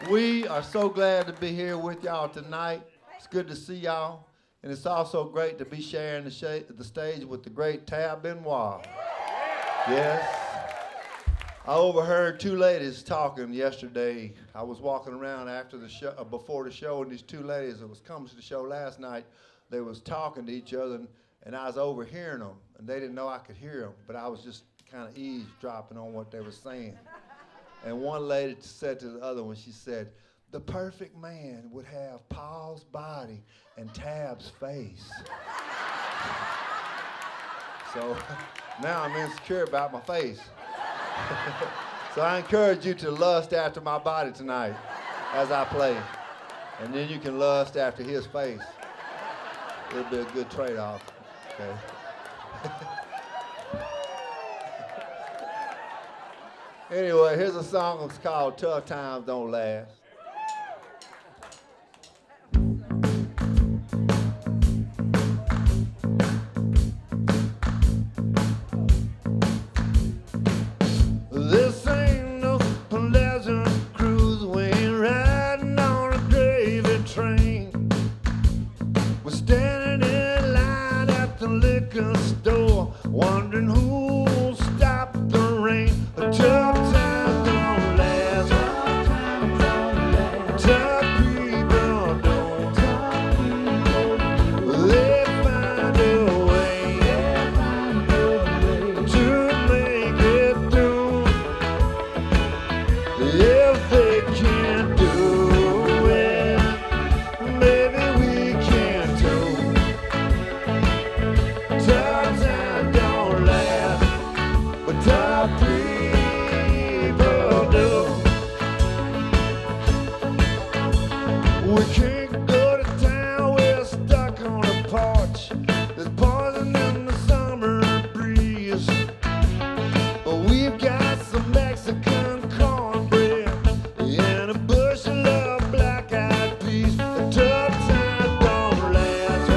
We are so glad to be here with y'all tonight. It's good to see y'all. And it's also great to be sharing the stage with the great Tab Benoit. Yes. I overheard two ladies talking yesterday. I was walking around after the show, before the show, and these two ladies that was coming to the show last night, they was talking to each other, and I was overhearing them, and they didn't know I could hear them, but I was just kind of eavesdropping on what they were saying. And one lady said to the other one, she said, "The perfect man would have Paul's body and Tab's face." So now I'm insecure about my face. So I encourage you to lust after my body tonight as I play. And then you can lust after his face. It'll be a good trade-off. Okay. Anyway, here's a song that's called "Tough Times Don't Last." This ain't no pleasant cruise, we ain't riding on a gravy train. We're standing in line at the liquor store, wondering who'll stop the rain. A tough time don't last. Tough people don't. They find a way to make it through. If they can't do it, maybe we can too. Tough times don't last, but tough people do. We can't go to town, we're stuck on a porch. There's poison in the summer breeze, but we've got some Mexican cornbread and a bushel of black-eyed peas. The tough times don't last.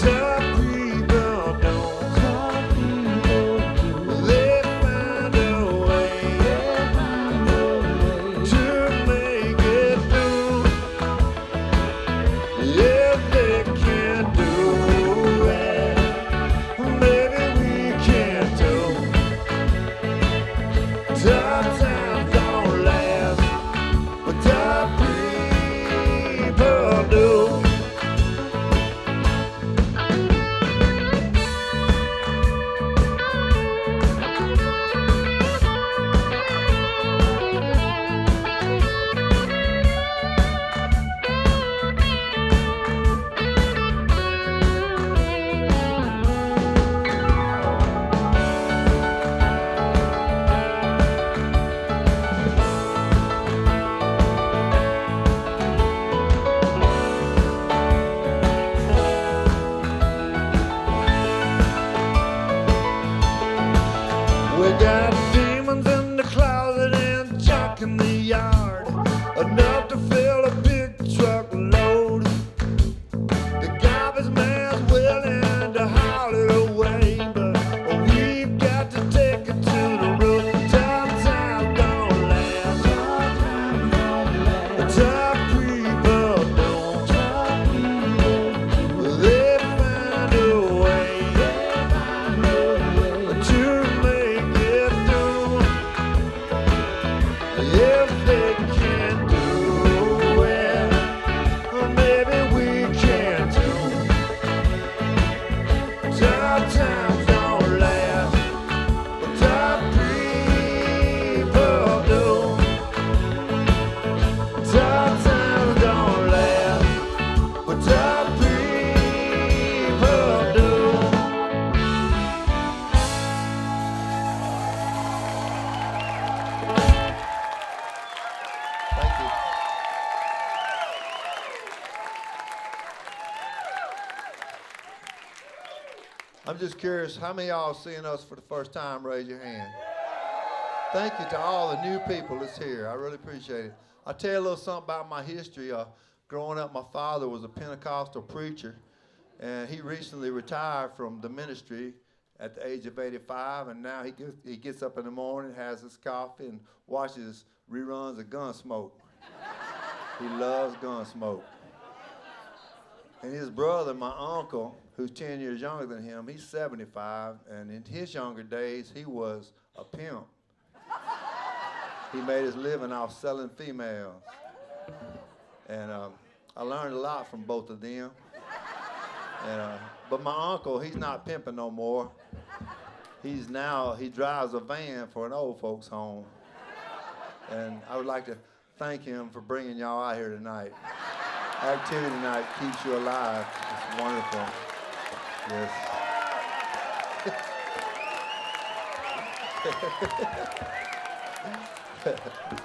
Tough people don't. They find a way to make it through. If they can't do it, maybe we can too. Tough times don't last, but tough people do. We got demons in the closet and junk in the yard, enough to fill a big truckload. The garbage man's willing to haul it away, but we've got to take it to the road. Tough times don't last. Tough people don't. They find a way to make it through. If they can't do it, maybe we can too. Tough times don't last, but tough people do. Tough times don't last, but tough people do. Thank you. I'm just curious, how many of y'all seeing us for the first time? Raise your hand. Thank you to all the new people that's here. I really appreciate it. I'll tell you a little something about my history. Growing up, my father was a Pentecostal preacher, and he recently retired from the ministry at the age of 85, and now he gets up in the morning, has his coffee, and watches reruns of Gunsmoke. He loves Gunsmoke. And his brother, my uncle, who's 10 years younger than him, he's 75, and in his younger days, he was a pimp. He made his living off selling females. And I learned a lot from both of them. And, but my uncle, he's not pimping no more. He drives a van for an old folks home. And I would like to thank him for bringing y'all out here tonight. Activity night keeps you alive. It's wonderful. Yes.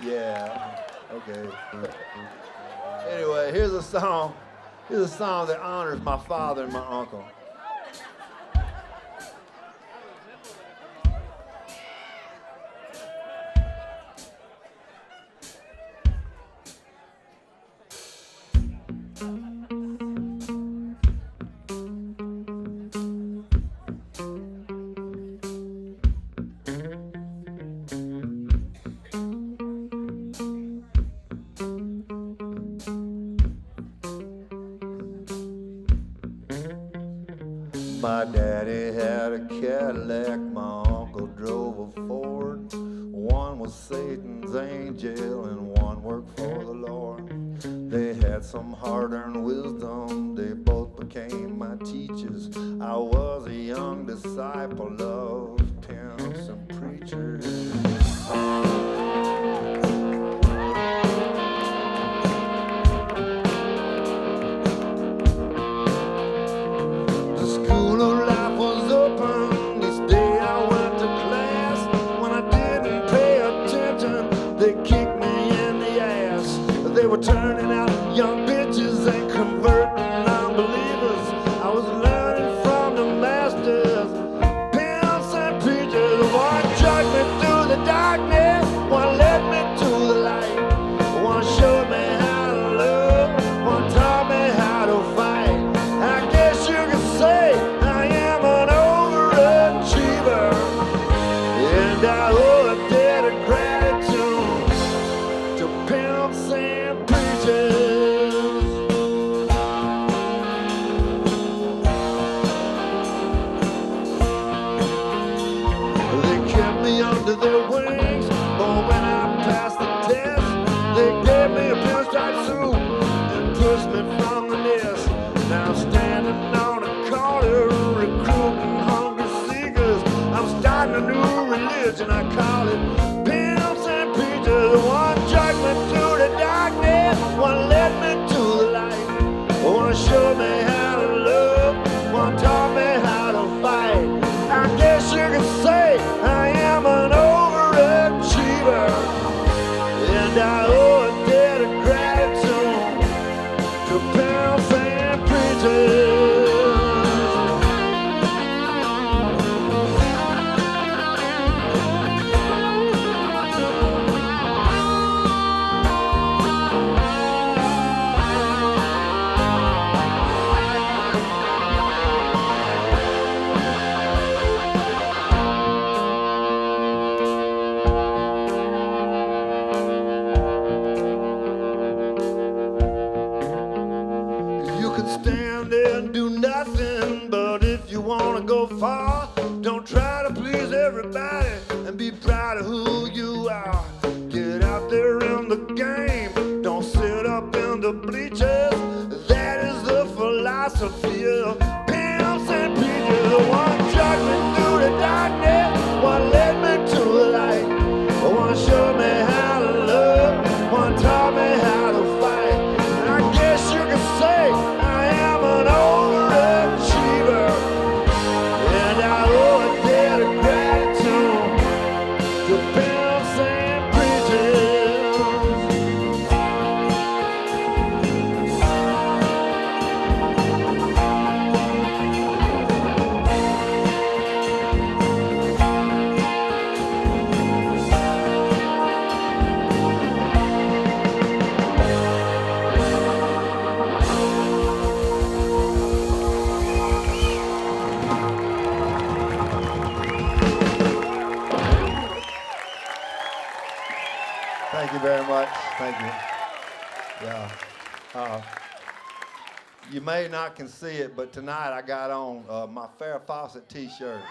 Yeah. Okay. Anyway, here's a song that honors my father and my uncle. My daddy had a Cadillac, my uncle drove a Ford. One was Satan's angel and one worked for the Lord. They had some hard-earned wisdom, they both became my teachers. I was a young disciple of pimps and preachers. They were turning out young bitches and converting unbelievers. I was learning from the masters, pimps and preachers. One dragged me through the darkness, one led me to the light. One showed me how to love, one taught me how to fight. I guess you could say I am an overachiever, and I owe a debt of gratitude to pimps and they kept me under their wings, but when I passed the test, they gave me a pinstripe suit and pushed me from the nest. Now I'm standing on a corner recruiting hungry seekers. I'm starting a new religion, I call it pimps and preachers. One dragged me through the darkness, one led me to the light. One showed me how to love, one taught me how to fight. I guess you could say I am an overachiever, and I owe a debt of gratitude to pimps and preachers. Stand there and do nothing, but if you want to go far, don't try to please everybody and be proud of who you are. Get out there in the game, don't sit up in the bleachers. That is the philosophy of pimps and preachers. One dragged me through the darkness, one led me to the light. One showed me how to love, one taught me how to fight. I guess you could say I am an overachiever, and I owe a debt of gratitude to very much. Thank you. Yeah. You may not can see it, but tonight I got on my Farrah Fawcett T-shirt.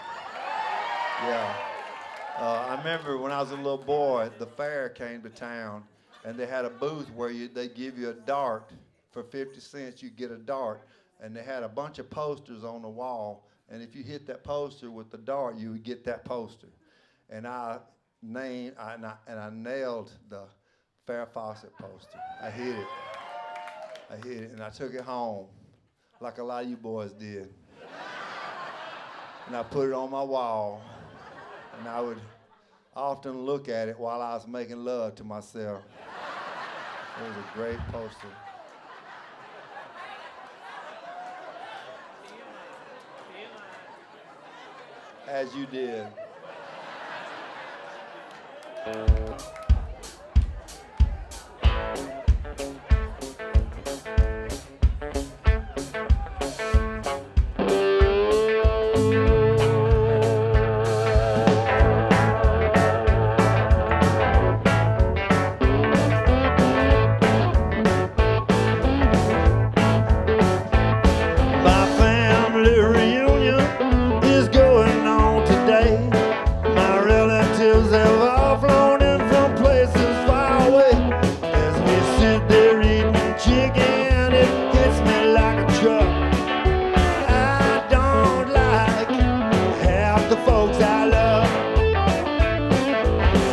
Yeah. I remember when I was a little boy, the fair came to town, and they had a booth where they give you a dart. For 50 cents, you get a dart. And they had a bunch of posters on the wall, and if you hit that poster with the dart, you would get that poster. And I nailed the Farrah Fawcett poster. I hit it, and I took it home, like a lot of you boys did. And I put it on my wall, and I would often look at it while I was making love to myself. It was a great poster. As you did.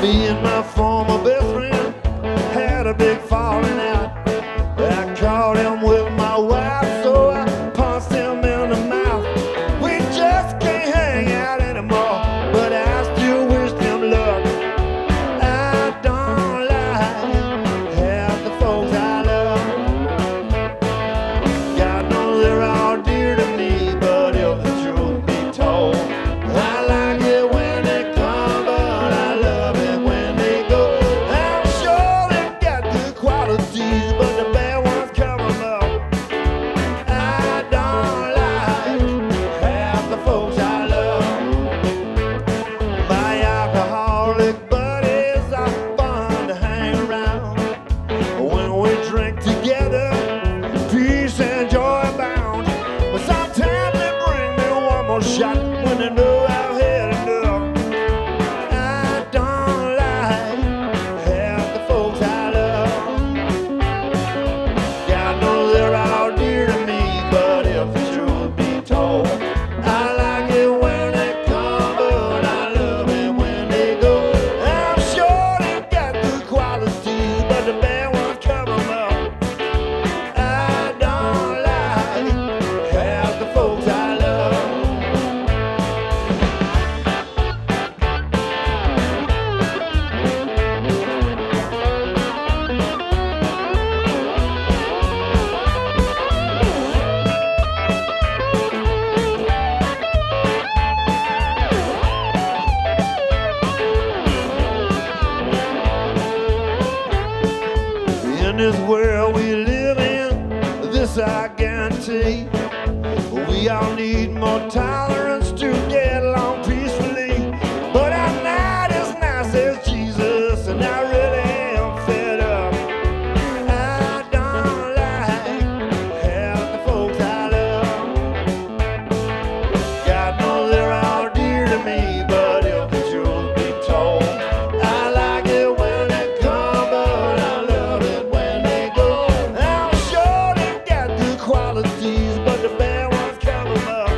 Me and my former best friend had a big falling out. I caught him with my wife, so I punched him in the mouth. We just can't hang out anymore, but I still wish him luck. I don't like half the folks I love. God knows they're all dear to me, but if the truth be told, I like it when they come, but I love it when they go. I'm sure they've got good qualities, but the bad ones cover them up. I don't like half the folks I love. My alcoholic buddies are fun to hang around. When we drink together, peace and joy abound. But sometimes they bring me one more shot when they know I've had enough. I don't like half the folks I love. God knows they're all dear to me, but if the truth be told, I like it when they come, but I love it when they go. I'm sure they've got good qualities, but the bad ones cover them up. I don't like half the folks I love. In this world we live in, this I guarantee, we all need more tolerance to get along peacefully. But I'm not as nice as Jesus, and I really am fed up. I don't like half the folks I love. God knows they're all dear to me, but if the truth be told, I like it when they come, but I love it when they go. I'm sure they've got good qualities, but the bad ones cover them up.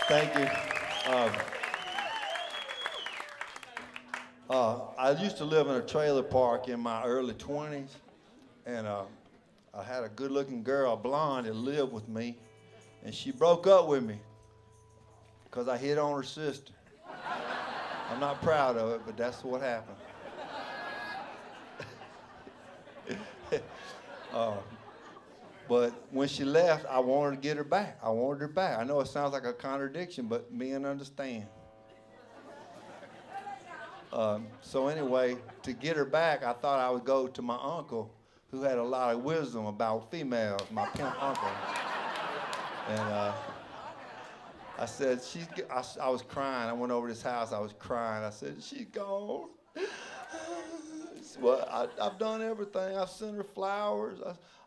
Thank you. I used to live in a trailer park in my early 20s, and I had a good-looking girl, a blonde, that lived with me, and she broke up with me because I hit on her sister. I'm not proud of it, but that's what happened. But when she left, I wanted to get her back. I wanted her back. I know it sounds like a contradiction, but men understand. So anyway, to get her back, I thought I would go to my uncle, who had a lot of wisdom about females, my pimp uncle. And I said, I was crying. I went over to his house. I was crying. I said, she's gone. Well, I've done everything. I've sent her flowers.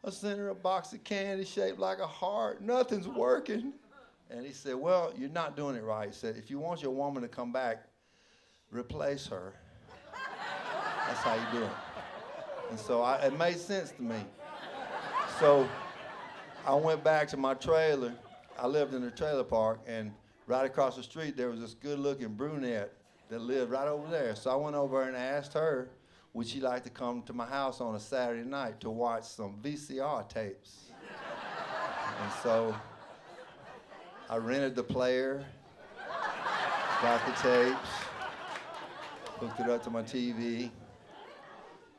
I sent her a box of candy shaped like a heart. Nothing's working. And he said, well, you're not doing it right. He said, if you want your woman to come back, replace her. That's how you do it. And so it made sense to me. So I went back to my trailer. I lived in a trailer park, and right across the street there was this good-looking brunette that lived right over there. So I went over and asked her, would she like to come to my house on a Saturday night to watch some VCR tapes? And so I rented the player, got the tapes, hooked it up to my TV.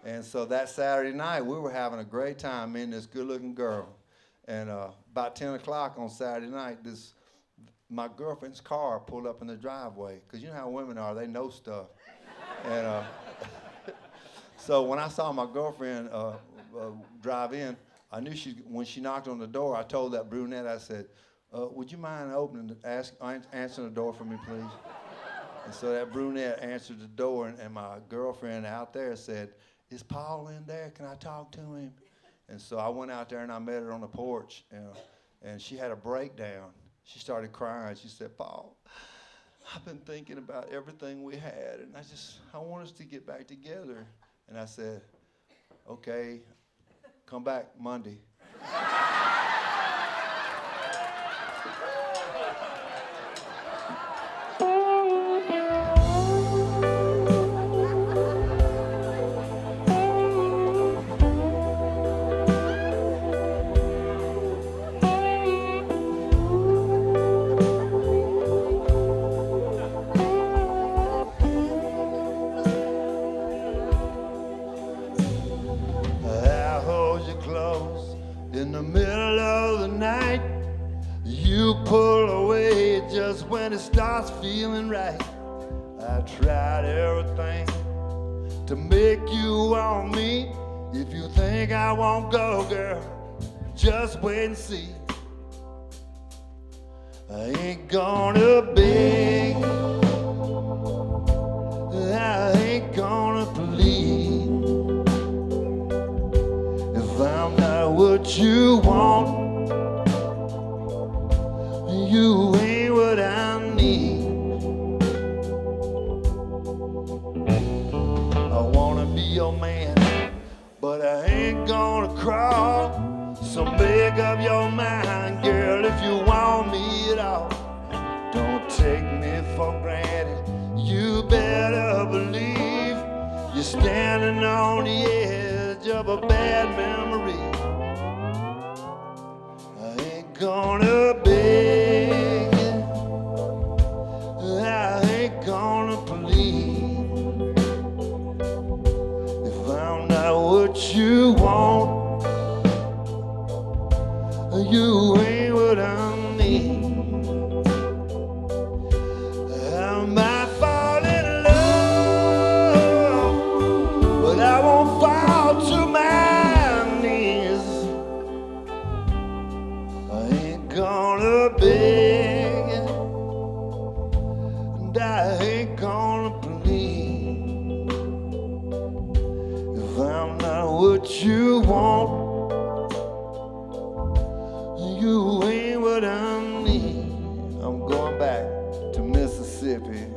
And so that Saturday night, we were having a great time, me and this good-looking girl. And about 10 o'clock on Saturday night, my girlfriend's car pulled up in the driveway, because you know how women are, they know stuff. And so when I saw my girlfriend drive in, I knew when she knocked on the door, I told that brunette, I said, would you mind answering the door for me, please? And so that brunette answered the door, and my girlfriend out there said, is Paul in there? Can I talk to him? And so I went out there and I met her on the porch, and she had a breakdown. She started crying. She said, Paul, I've been thinking about everything we had, and I want us to get back together. And I said, okay, come back Monday. In the middle of the night, you pull away just when it starts feeling right. I tried everything to make you want me. If you think I won't go, girl, just wait and see. I ain't gonna beg, I ain't gonna plead. If I'm not what you want, you ain't what I need. I wanna be your man, but I ain't gonna crawl. So make up your mind, girl, if you want me at all. Don't take me for granted, you better believe you're standing on the edge of a bad memory. I ain't gonna beg, I ain't gonna plead. If I'm not what you want, you ain't what I need. I might fall in love, but I won't fall to my knees. I ain't gonna beg, and I ain't gonna plead. If I'm not what you want, you ain't what I need. I'm going back to Mississippi.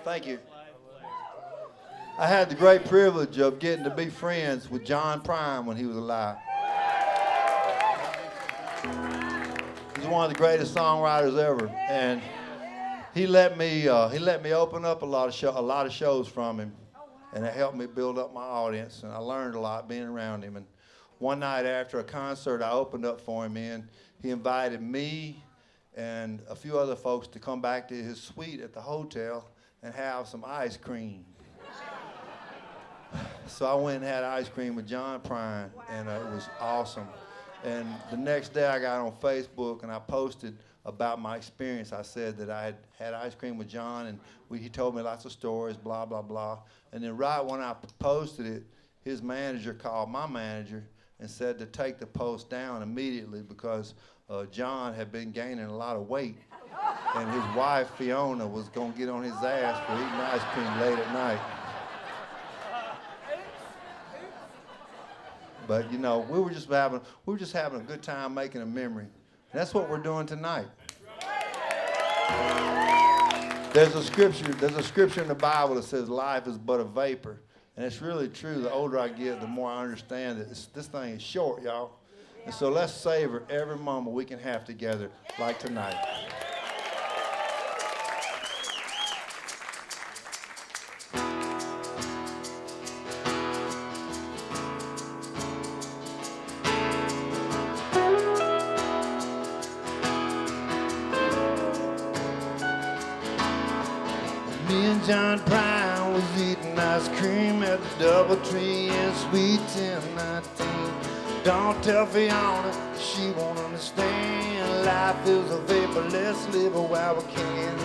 Thank you. I had the great privilege of getting to be friends with John Prine when he was alive. He's one of the greatest songwriters ever, and he let me open up a lot of shows from him, and it helped me build up my audience, and I learned a lot being around him. And one night after a concert I opened up for him in, he invited me and a few other folks to come back to his suite at the hotel and have some ice cream. So I went and had ice cream with John Prine, and it was awesome. And the next day I got on Facebook and I posted about my experience. I said that I had had ice cream with John, and he told me lots of stories, blah, blah, blah. And then right when I posted it, his manager called my manager and said to take the post down immediately because John had been gaining a lot of weight. And his wife, Fiona, was going to get on his ass for eating ice cream late at night. But, you know, we were just having a good time making a memory. And that's what we're doing tonight. There's a scripture in the Bible that says life is but a vapor. And it's really true. The older I get, the more I understand that this thing is short, y'all. And so let's savor every moment we can have together like tonight. Me and John Prine was eating ice cream at the Doubletree in Sweet 1019. Don't tell Fiona, she won't understand. Life is a vapor, let's live it while we can.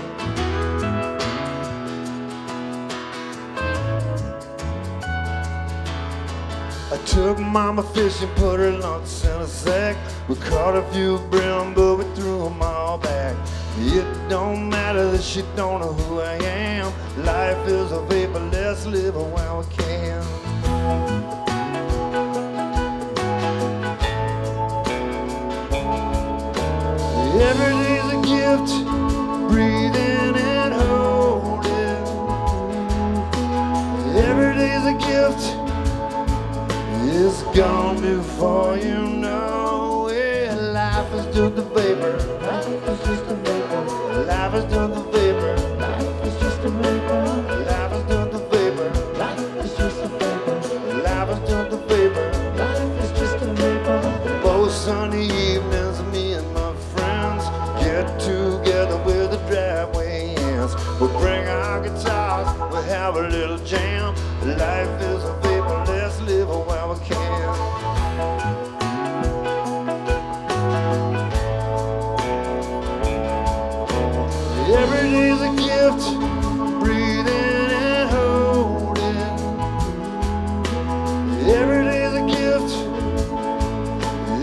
I took Mama fishing, put her lunch in a sack. We caught a few brim, but we threw them all back. It don't matter that she don't know who I am. Life is a vapor, let's live it while we can. Every day's a gift, breathing and holding. Every day's a gift, it's gone before you know it. Life is just a vapor. Life is just a vapor. Life is just a vapor. Life is just a vapor. Life is just a vapor. Life is just a vapor. Life is just a vapor. Life is just a vapor. Both sunny evenings, me and my friends get together where the driveway ends. We'll bring our guitars, we'll have a little jam. Life is a vapor, let's live it while we can. Every day's a gift, breathing and holding. Every day's a gift,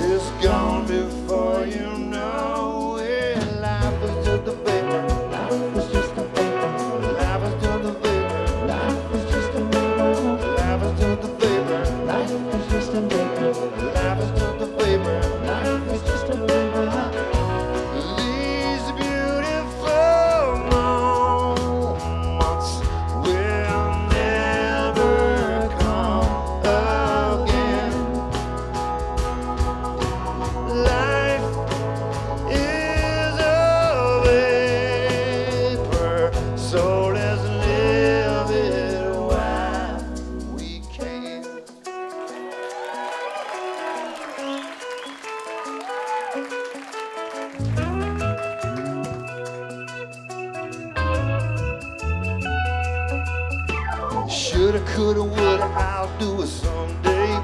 it's gone before you know it. Life is just a vapor. Life is just a vapor. Life is just a vapor. Life is just a vapor. Life is just a vapor. Life is just a vapor. Shoulda, coulda, woulda, I'll do it someday.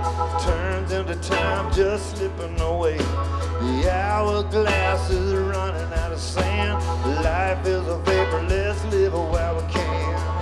Turns into time just slipping away. The hourglass is running out of sand. Life is a vapor, let's live it while we can.